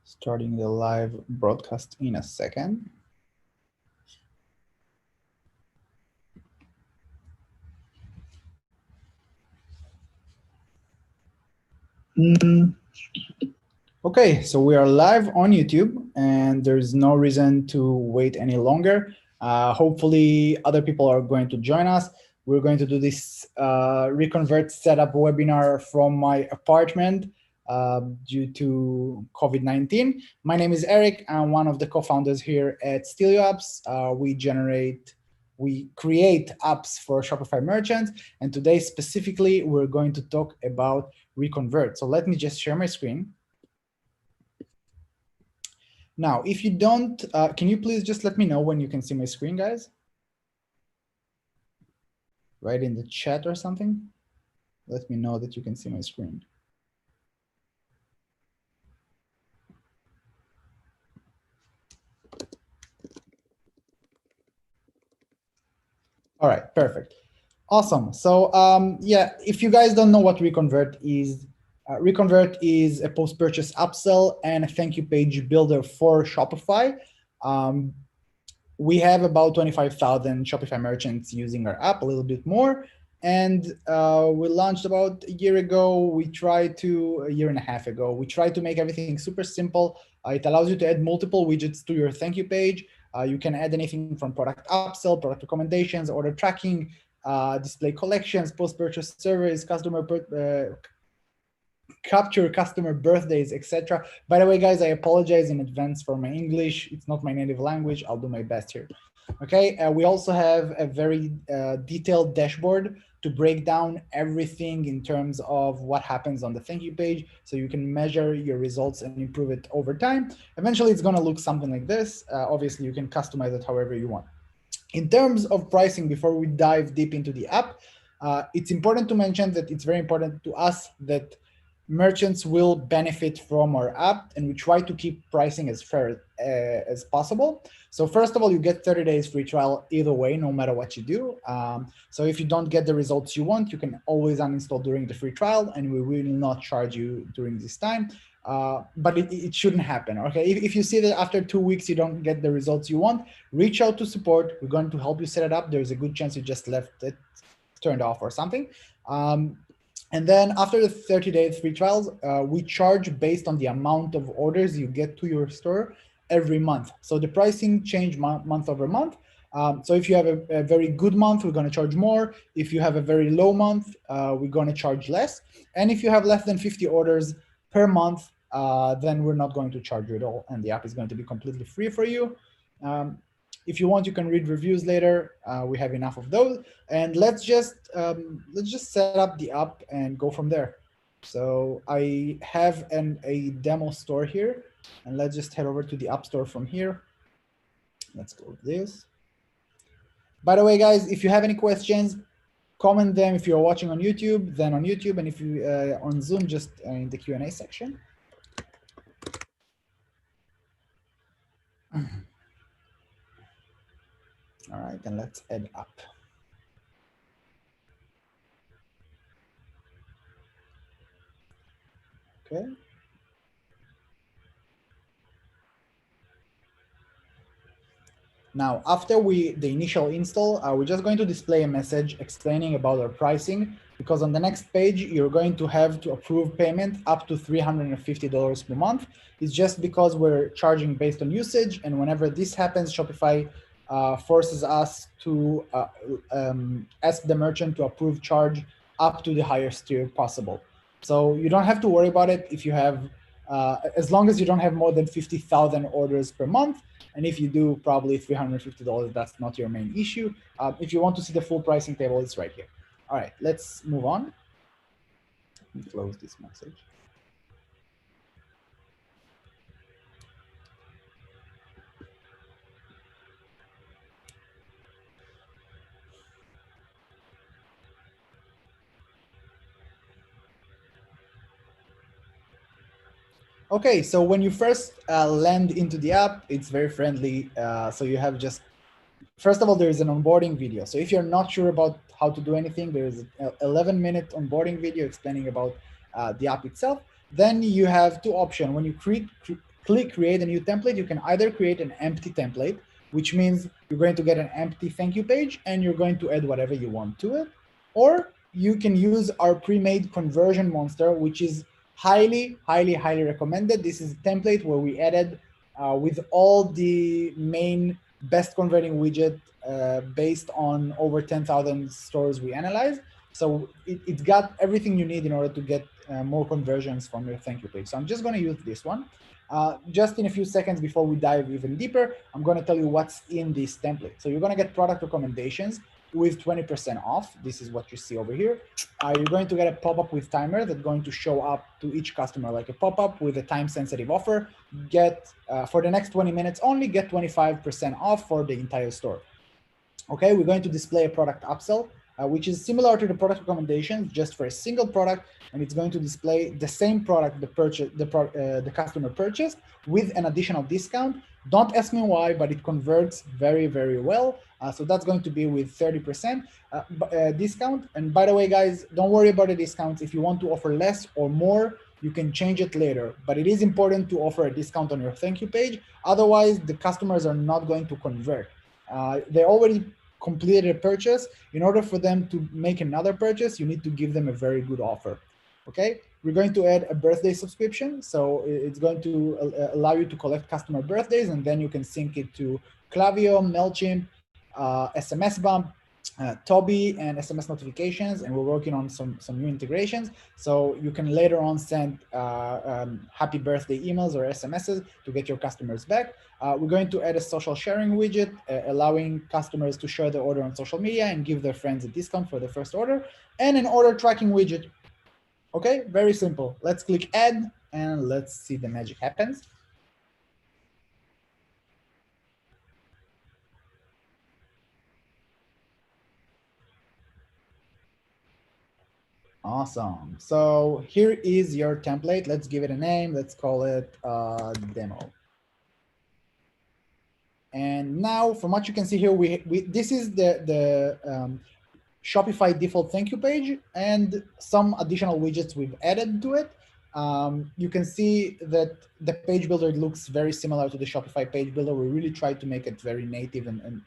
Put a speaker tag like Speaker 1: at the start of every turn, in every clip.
Speaker 1: Starting the live broadcast in a second. Okay, so we are live on YouTube, and there's no reason to wait any longer. Hopefully, other people are going to join us. We're going to do this ReConvert Setup webinar from my apartment due to COVID-19. My name is Eric. I'm one of the co-founders here at Stelio Apps. We create apps for Shopify merchants, and today specifically, we're going to talk about ReConvert. So let me just share my screen. Now, if you don't, can you please just let me know when you can see my screen, guys? Write in the chat or something. Let me know that you can see my screen. All right, perfect. Awesome. So yeah, if you guys don't know what ReConvert is a post-purchase upsell and a thank you page builder for Shopify. We have about 25,000 Shopify merchants using our app, a little bit more. And we launched about a year ago. A year and a half ago, we tried to make everything super simple. It allows you to add multiple widgets to your thank you page. You can add anything from product upsell, product recommendations, order tracking, display collections, post-purchase surveys, capture customer birthdays, etc. By the way, guys, I apologize in advance for my English. It's not my native language. I'll do my best here. Okay, we also have a very detailed dashboard to break down everything in terms of what happens on the thank you page, so you can measure your results and improve it over time. Eventually, it's going to look something like this. Obviously, you can customize it however you want. In terms of pricing, before we dive deep into the app, it's important to mention that it's very important to us that merchants will benefit from our app, and we try to keep pricing as fair as possible. So first of all, you get 30 days free trial either way, no matter what you do. So if you don't get the results you want, you can always uninstall during the free trial, and we will not charge you during this time. But it shouldn't happen, okay? If you see that after 2 weeks you don't get the results you want, reach out to support. We're going to help you set it up. There's a good chance you just left it turned off or something. And then after the 30 days free trials, we charge based on the amount of orders you get to your store every month. So the pricing change month over month. So if you have a very good month, we're going to charge more. If you have a very low month, we're going to charge less. And if you have less than 50 orders per month, then we're not going to charge you at all, and the app is going to be completely free for you. If you want, you can read reviews later. We have enough of those, and let's just set up the app and go from there. So I have a demo store here, and let's just head over to the App Store from here. Let's go with this. By the way, guys, if you have any questions, comment them. If you're watching on YouTube, then on YouTube, and if you on Zoom, just in the Q&A section. All right, then let's add up. Okay. Now, after the initial install, we're just going to display a message explaining about our pricing, because on the next page, you're going to have to approve payment up to $350 per month. It's just because we're charging based on usage, and whenever this happens, Shopify forces us to ask the merchant to approve charge up to the highest tier possible. So you don't have to worry about it if you have, as long as you don't have more than 50,000 orders per month. And if you do, probably $350, that's not your main issue. If you want to see the full pricing table, it's right here. All right, let's move on. Let me close this message. Okay, so when you first land into the app, it's very friendly. So you have just, first of all, there is an onboarding video. So if you're not sure about how to do anything, there is an 11-minute onboarding video explaining about the app itself. Then you have two options. When you click create a new template, you can either create an empty template, which means you're going to get an empty thank you page and you're going to add whatever you want to it. Or you can use our pre-made conversion monster, which is highly, highly, highly recommended. This is a template where we added with all the main best converting widget based on over 10,000 stores we analyzed. So it's got everything you need in order to get more conversions from your thank you page. So I'm just going to use this one. Just in a few seconds before we dive even deeper, I'm going to tell you what's in this template. So you're going to get product recommendations with 20% off. This is what you see over here. You're going to get a pop-up with timer that's going to show up to each customer like a pop-up with a time-sensitive offer. Get for the next 20 minutes only, get 25% off for the entire store. Okay, we're going to display a product upsell, which is similar to the product recommendations, just for a single product, and it's going to display the same product the customer purchased with an additional discount. Don't ask me why, but it converts very, very well. So that's going to be with 30% discount. And by the way, guys, don't worry about the discounts. If you want to offer less or more, you can change it later. But it is important to offer a discount on your thank you page. Otherwise, the customers are not going to convert. They already completed a purchase. In order for them to make another purchase, you need to give them a very good offer. Okay, we're going to add a birthday subscription. So it's going to allow you to collect customer birthdays, and then you can sync it to Klaviyo, MailChimp, SMS Bump, Toby, and SMS notifications. And we're working on some new integrations. So you can later on send happy birthday emails or SMSs to get your customers back. We're going to add a social sharing widget, allowing customers to share the order on social media and give their friends a discount for the first order, and an order tracking widget. Okay, very simple. Let's click add and let's see the magic happens. Awesome. So here is your template. Let's give it a name. Let's call it demo. And now, from what you can see here, this is the Shopify default thank you page and some additional widgets we've added to it. You can see that the page builder looks very similar to the Shopify page builder. We really tried to make it very native and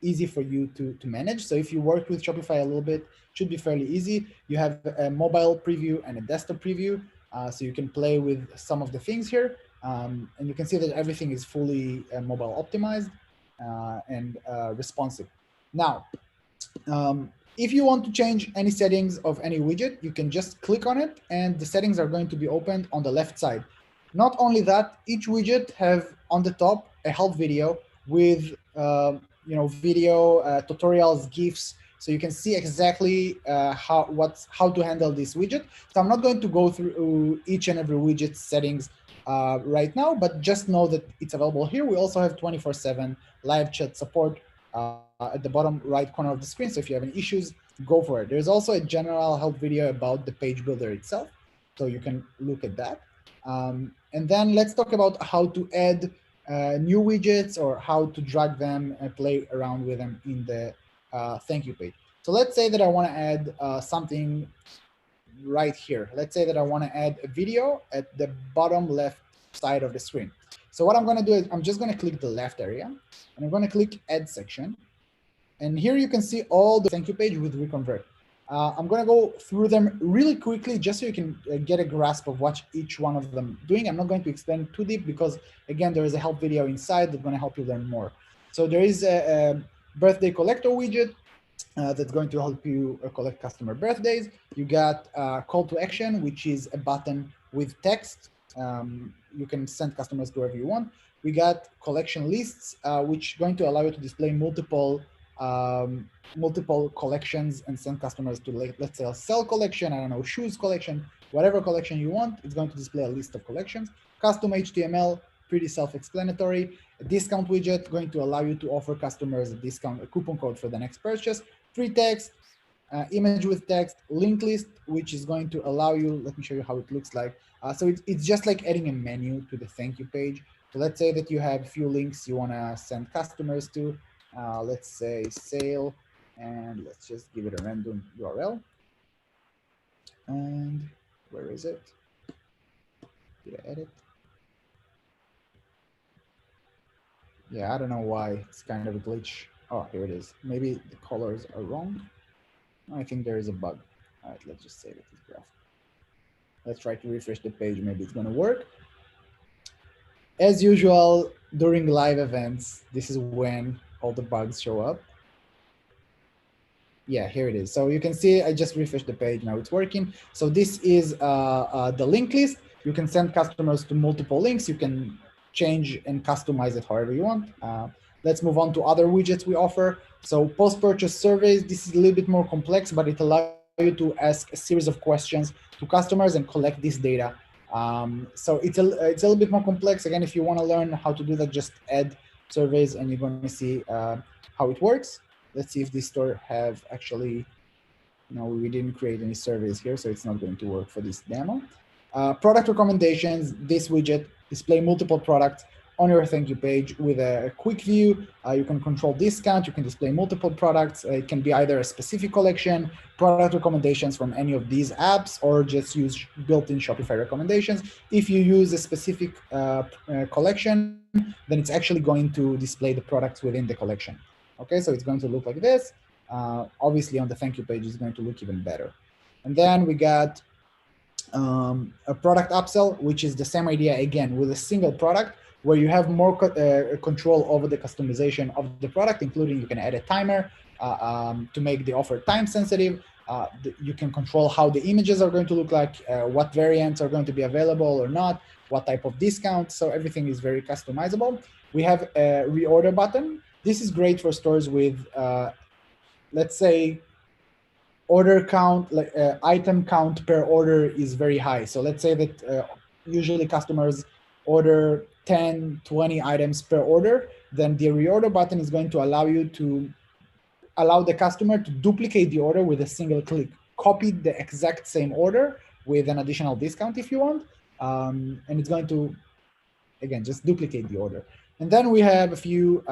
Speaker 1: easy for you to manage. So if you worked with Shopify a little bit, it should be fairly easy. You have a mobile preview and a desktop preview, so you can play with some of the things here. And you can see that everything is fully mobile optimized and responsive. Now, if you want to change any settings of any widget, you can just click on it and the settings are going to be opened on the left side. Not only that, each widget have on the top a help video with video tutorials, GIFs, so you can see exactly how to handle this widget. So I'm not going to go through each and every widget settings right now, but just know that it's available here. We also have 24/7 live chat support at the bottom right corner of the screen. So if you have any issues, go for it. There's also a general help video about the page builder itself, so you can look at that. And then let's talk about how to add new widgets or how to drag them and play around with them in the thank you page. So let's say that I want to add something right here. Let's say that I want to add a video at the bottom left side of the screen. So what I'm going to do is I'm just going to click the left area and I'm going to click add section. And here you can see all the thank you page with ReConvert. I'm going to go through them really quickly just so you can get a grasp of what each one of them doing. I'm not going to explain too deep because, again, there is a help video inside that's going to help you learn more. So there is a birthday collector widget that's going to help you collect customer birthdays. You got call to action, which is a button with text. You can send customers to wherever you want. We got collection lists, which is going to allow you to display multiple collections and send customers to, let's say, a cell collection, I don't know, shoes collection, whatever collection you want. It's going to display a list of collections. Custom HTML, pretty self-explanatory. A discount widget going to allow you to offer customers a coupon code for the next purchase. Free text, image with text, link list, which is going to allow you, let me show you how it looks like. So it's just like adding a menu to the thank you page. So let's say that you have a few links you want to send customers to. Let's say sale, and let's just give it a random URL. And where is it? Did I edit? Yeah, I don't know why. It's kind of a glitch. Oh, here it is. Maybe the colors are wrong. I think there is a bug. All right, let's just save it as graph. Let's try to refresh the page. Maybe it's going to work. As usual, during live events, this is when all the bugs show up. Yeah, here it is. So you can see I just refreshed the page. Now it's working. So this is the link list. You can send customers to multiple links. You can change and customize it however you want. Let's move on to other widgets we offer. So post-purchase surveys. This is a little bit more complex, but it allows you to ask a series of questions to customers and collect this data. So it's a little bit more complex. Again, if you want to learn how to do that, just add surveys and you're going to see how it works. Let's see if this store have actually, no, we didn't create any surveys here, so it's not going to work for this demo. Product recommendations, this widget display multiple products on your thank you page with a quick view. You can control discount, you can display multiple products. It can be either a specific collection, product recommendations from any of these apps, or just use built-in Shopify recommendations. If you use a specific collection, then it's actually going to display the products within the collection. Okay, so it's going to look like this. Obviously, on the thank you page, it's going to look even better. And then we got a product upsell, which is the same idea again with a single product, where you have more control over the customization of the product, including you can add a timer to make the offer time sensitive. You can control how the images are going to look like, what variants are going to be available or not, what type of discount. So everything is very customizable. We have a reorder button. This is great for stores with, let's say, order count, like item count per order is very high. So let's say that usually customers order 10, 20 items per order, then the reorder button is going to allow you to allow the customer to duplicate the order with a single click, copy the exact same order with an additional discount if you want. And it's going to, again, just duplicate the order. And then we have a few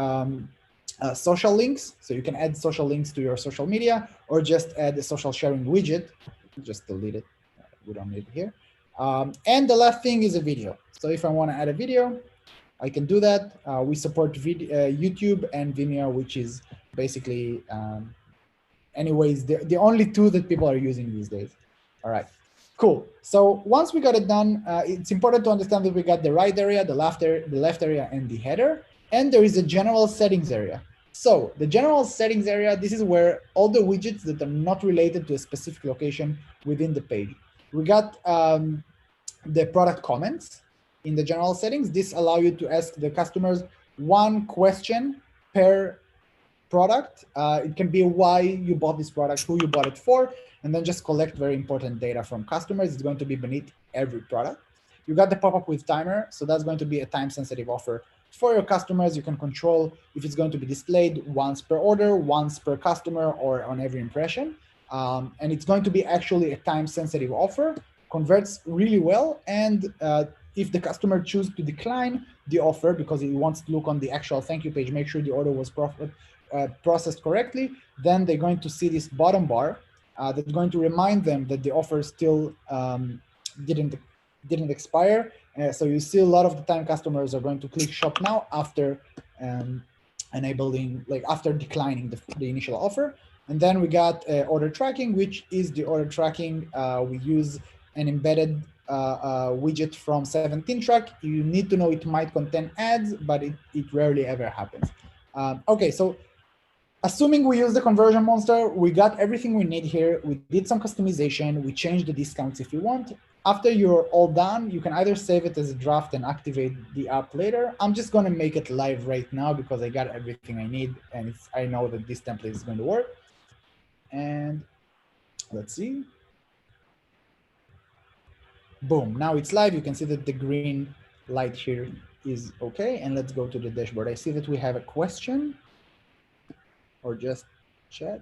Speaker 1: social links. So you can add social links to your social media or just add a social sharing widget. Just delete it. We don't need it here. And the last thing is a video. So if I want to add a video, I can do that. We support YouTube and Vimeo, which is basically, anyways, the only two that people are using these days. All right, cool. So once we got it done, it's important to understand that we got the right area, the left area, and the header. And there is a general settings area. So the general settings area, this is where all the widgets that are not related to a specific location within the page. We got the product comments in the general settings. This allows you to ask the customers one question per product. It can be why you bought this product, who you bought it for, and then just collect very important data from customers. It's going to be beneath every product. You got the pop-up with timer. So that's going to be a time-sensitive offer for your customers. You can control if it's going to be displayed once per order, once per customer, or on every impression. And it's going to be actually a time-sensitive offer, converts really well. And if the customer chooses to decline the offer because he wants to look on the actual thank you page, make sure the order was processed correctly, then they're going to see this bottom bar that's going to remind them that the offer still didn't expire. So you see a lot of the time customers are going to click shop now after enabling, like after declining the initial offer. And then we got order tracking, which is the order tracking. We use an embedded widget from 17Track. You need to know it might contain ads, but it rarely ever happens. Okay, so assuming we use the conversion monster, we got everything we need here. We did some customization. We changed the discounts if you want. After you're all done, you can either save it as a draft and activate the app later. I'm just going to make it live right now because I got everything I need, and I know that this template is going to work. And let's see. Boom, now it's live. You can see that the green light here is okay. And let's go to the dashboard. I see that we have a question or just chat.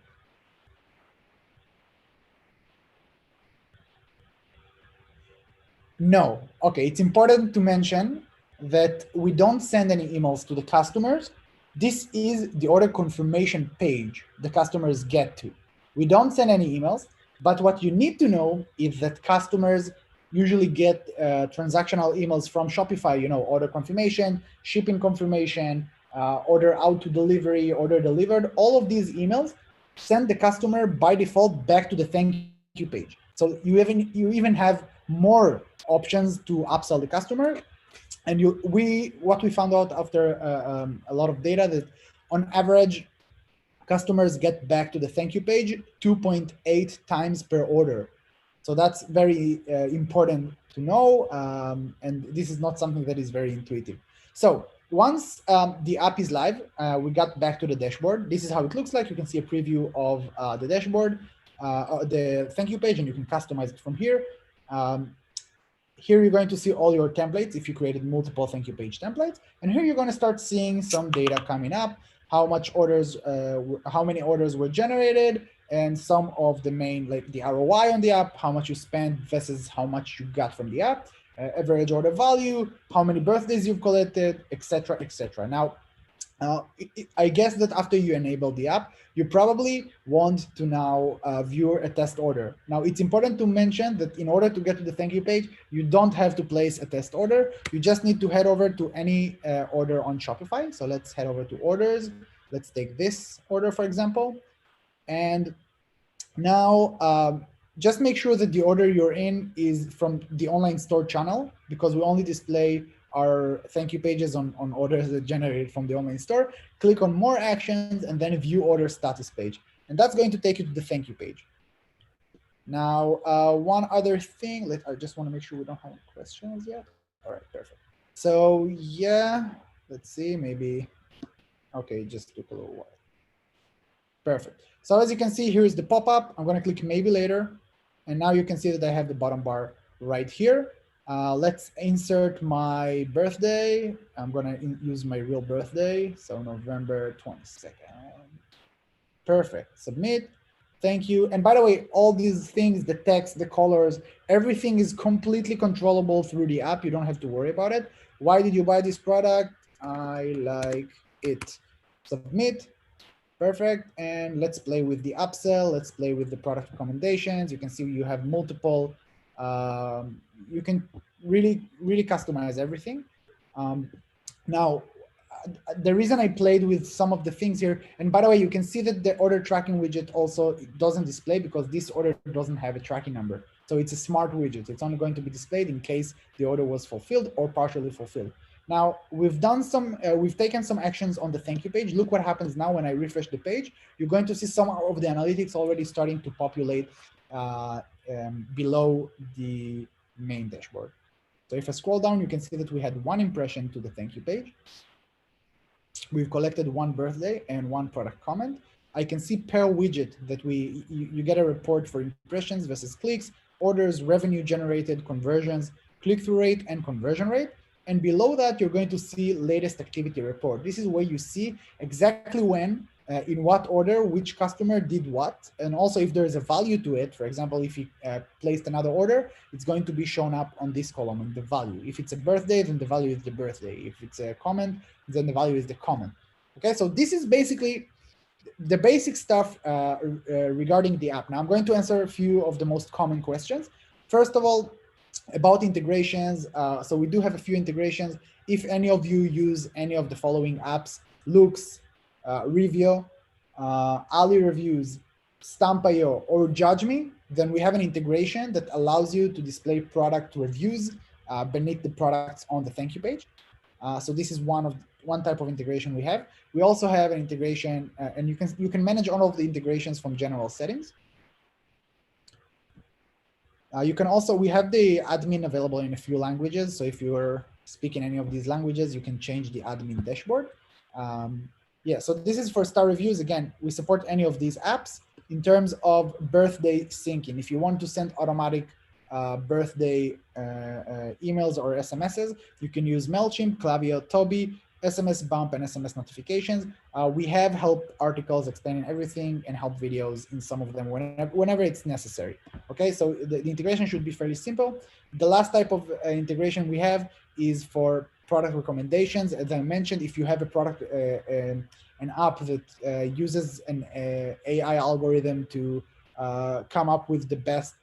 Speaker 1: No. Okay, it's important to mention that we don't send any emails to the customers. This is the order confirmation page the customers get to. We don't send any emails, but what you need to know is that customers usually get transactional emails from Shopify, order confirmation, shipping confirmation, order out to delivery, order delivered. All of these emails send the customer by default back to the thank you page. So you even have more options to upsell the customer. And what we found out after a lot of data, that on average, customers get back to the thank you page 2.8 times per order. So that's very important to know, and this is not something that is very intuitive. So once the app is live, we got back to the dashboard. This is how it looks like. You can see a preview of the dashboard, the thank you page, and you can customize it from here. Here you're going to see all your templates if you created multiple thank you page templates. And here you're going to start seeing some data coming up, how many orders were generated, and some of the main, like the ROI on the app, how much you spent versus how much you got from the app, average order value, how many birthdays you've collected, etc., etc. Now, I guess that after you enable the app, you probably want to now view a test order. Now, it's important to mention that in order to get to the thank you page, you don't have to place a test order. You just need to head over to any order on Shopify. So let's head over to orders. Let's take this order, for example. And now, just make sure that the order you're in is from the online store channel, because we only display our thank you pages on orders that generated from the online store. Click on more actions and then view order status page. And that's going to take you to the thank you page. Now, one other thing, I just want to make sure we don't have any questions yet. All right, perfect. So yeah, let's see, maybe, okay, it just took a little while. Perfect. So as you can see, here is the pop-up. I'm going to click maybe later. And now you can see that I have the bottom bar right here. Let's insert my birthday. I'm going to use my real birthday. So November 22nd. Perfect. Submit. Thank you. And by the way, all these things, the text, the colors, everything is completely controllable through the app. You don't have to worry about it. Why did you buy this product? I like it. Submit. Perfect. And let's play with the upsell. Let's play with the product recommendations. You can see you have multiple. You can really customize everything. Now, the reason I played with some of the things here, and by the way, you can see that the order tracking widget also doesn't display because this order doesn't have a tracking number. So it's a smart widget. It's only going to be displayed in case the order was fulfilled or partially fulfilled. Now, we've taken some actions on the thank you page. Look what happens now when I refresh the page. You're going to see some of the analytics already starting to populate below the main dashboard. So if I scroll down, you can see that we had one impression to the thank you page. We've collected one birthday and one product comment. I can see per widget that you get a report for impressions versus clicks, orders, revenue generated, conversions, click-through rate, and conversion rate. And below that, you're going to see latest activity report. This is where you see exactly when, in what order, which customer did what. And also if there is a value to it, for example, if you placed another order, it's going to be shown up on this column in the value. If it's a birthday, then the value is the birthday. If it's a comment, then the value is the comment. Okay, so this is basically the basic stuff regarding the app. Now I'm going to answer a few of the most common questions. First of all, about integrations. So we do have a few integrations. If any of you use any of the following apps, Looks, Review, Ali Reviews, Stamp.io, or Judge Me, then we have an integration that allows you to display product reviews beneath the products on the thank you page. So this is one type of integration we have. We also have an integration, and you can manage all of the integrations from general settings. You can also, we have the admin available in a few languages. So if you're speaking any of these languages, you can change the admin dashboard. Yeah, so this is for star reviews. Again, we support any of these apps. In terms of birthday syncing, if you want to send automatic birthday emails or SMSs, you can use MailChimp, Klaviyo, Toby, SMS Bump, and SMS notifications. We have help articles explaining everything and help videos in some of them whenever it's necessary. Okay, so the integration should be fairly simple. The last type of integration we have is for product recommendations. As I mentioned, if you have a product, an app that uses an AI algorithm to come up with the best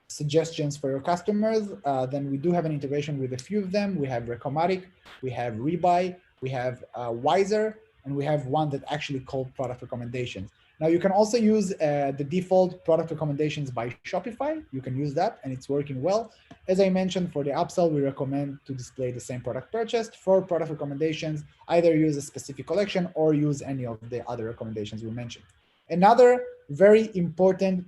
Speaker 1: suggestions for your customers, then we do have an integration with a few of them. We have Recomatic, we have Rebuy, we have Wiser, and we have one that actually called product recommendations. Now you can also use the default product recommendations by Shopify. You can use that and it's working well. As I mentioned, for the upsell, we recommend to display the same product purchased. For product recommendations, either use a specific collection or use any of the other recommendations we mentioned. Another very important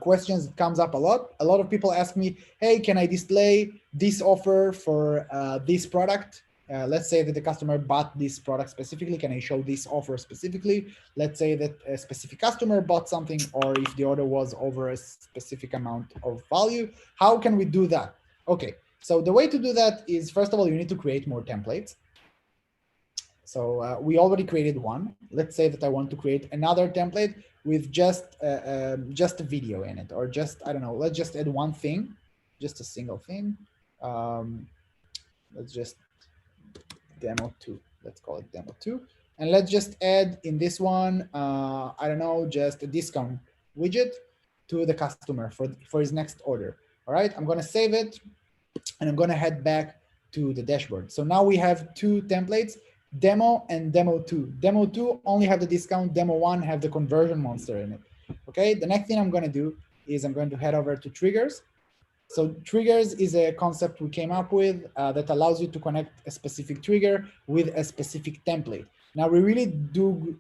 Speaker 1: questions that comes up a lot. A lot of people ask me, hey, can I display this offer for this product? Let's say that the customer bought this product specifically. Can I show this offer specifically? Let's say that a specific customer bought something, or if the order was over a specific amount of value. How can we do that? Okay, so the way to do that is, first of all, you need to create more templates. So we already created one. Let's say that I want to create another template with just a video in it, or just, I don't know, let's just add one thing, just a single thing. Let's just demo 2. Let's call it demo 2. And let's just add in this one, I don't know, just a discount widget to the customer for his next order. All right, I'm going to save it, and I'm going to head back to the dashboard. So now we have two templates, demo and demo 2. Demo 2 only have the discount, demo 1 have the conversion monster in it. Okay, the next thing I'm going to do is I'm going to head over to triggers. So triggers is a concept we came up with that allows you to connect a specific trigger with a specific template. Now we really do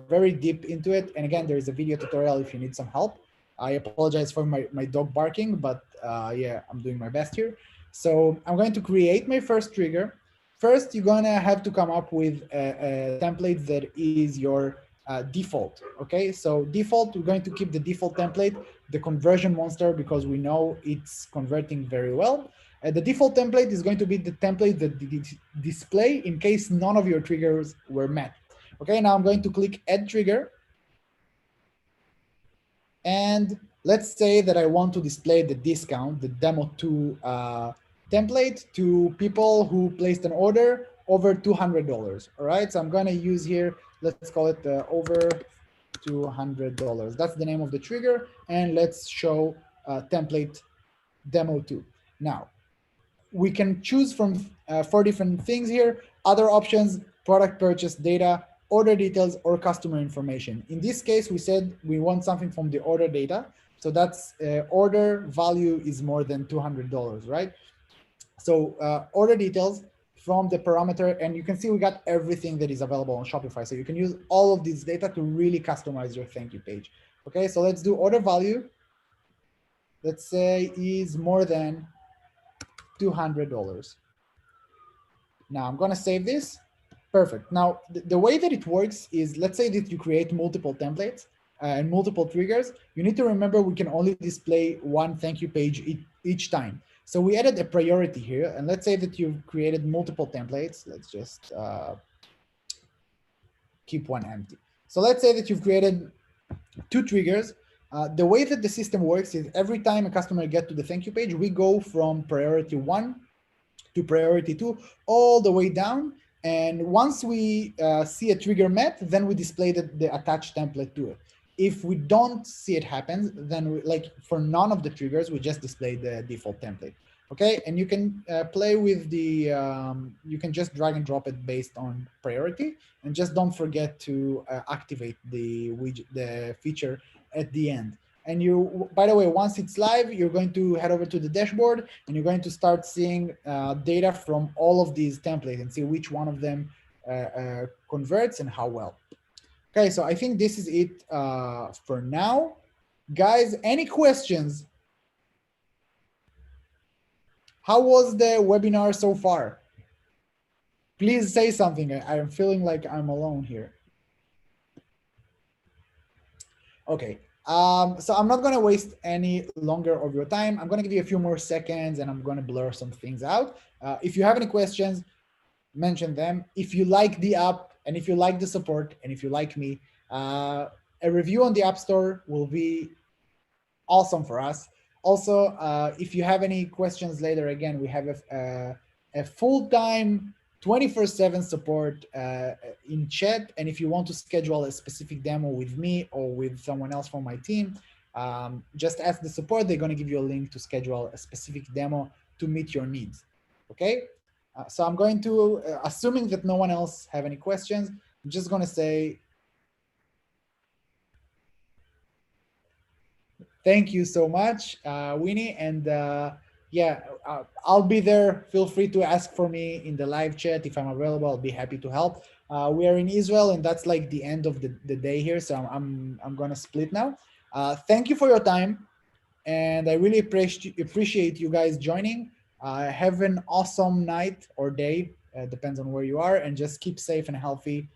Speaker 1: very deep into it. And again, there is a video tutorial if you need some help. I apologize for my dog barking, but yeah, I'm doing my best here. So I'm going to create my first trigger. First, you're going to have to come up with a template that is your default. Okay, so default, we're going to keep the default template, the conversion monster, because we know it's converting very well. The default template is going to be the template that display in case none of your triggers were met. Okay, now I'm going to click add trigger. And let's say that I want to display the discount, the demo 2 template, to people who placed an order over $200. All right, so I'm going to use here, let's call it over $200. That's the name of the trigger. And let's show template demo 2. Now, we can choose from 4 different things here. Other options, product purchase data, order details, or customer information. In this case, we said we want something from the order data. So that's order value is more than $200, right? So order details from the parameter, and you can see we got everything that is available on Shopify. So you can use all of this data to really customize your thank you page. Okay, so let's do order value. Let's say is more than $200. Now I'm going to save this. Perfect. Now, the way that it works is, let's say that you create multiple templates and multiple triggers. You need to remember we can only display one thank you page each time. So we added a priority here. And let's say that you've created multiple templates. Let's just keep one empty. So let's say that you've created 2 triggers. The way that the system works is every time a customer gets to the thank you page, we go from priority 1 to priority 2 all the way down. And once we see a trigger met, then we display the attached template to it. If we don't see it happen, then like for none of the triggers, we just display the default template. Okay, and you can play with the, you can just drag and drop it based on priority, and just don't forget to activate the widget, the feature at the end. And you, by the way, once it's live, you're going to head over to the dashboard and you're going to start seeing data from all of these templates and see which one of them converts and how well. Okay, so I think this is it for now. Guys, any questions? How was the webinar so far? Please say something. I'm feeling like I'm alone here. Okay. So I'm not going to waste any longer of your time. I'm going to give you a few more seconds and I'm going to blur some things out. If you have any questions, mention them. If you like the app and if you like the support and if you like me, a review on the App Store will be awesome for us. Also, if you have any questions later, again, we have a full-time 24/7 support in chat. And if you want to schedule a specific demo with me or with someone else from my team, just ask the support. They're going to give you a link to schedule a specific demo to meet your needs. Okay. So I'm going to, assuming that no one else have any questions, I'm just going to say, thank you so much, Winnie. And yeah, I'll be there. Feel free to ask for me in the live chat. If I'm available, I'll be happy to help. We are in Israel, and that's like the end of the day here. So I'm going to split now. Thank you for your time. And I really appreciate you guys joining. Have an awesome night or day, depends on where you are, and just keep safe and healthy.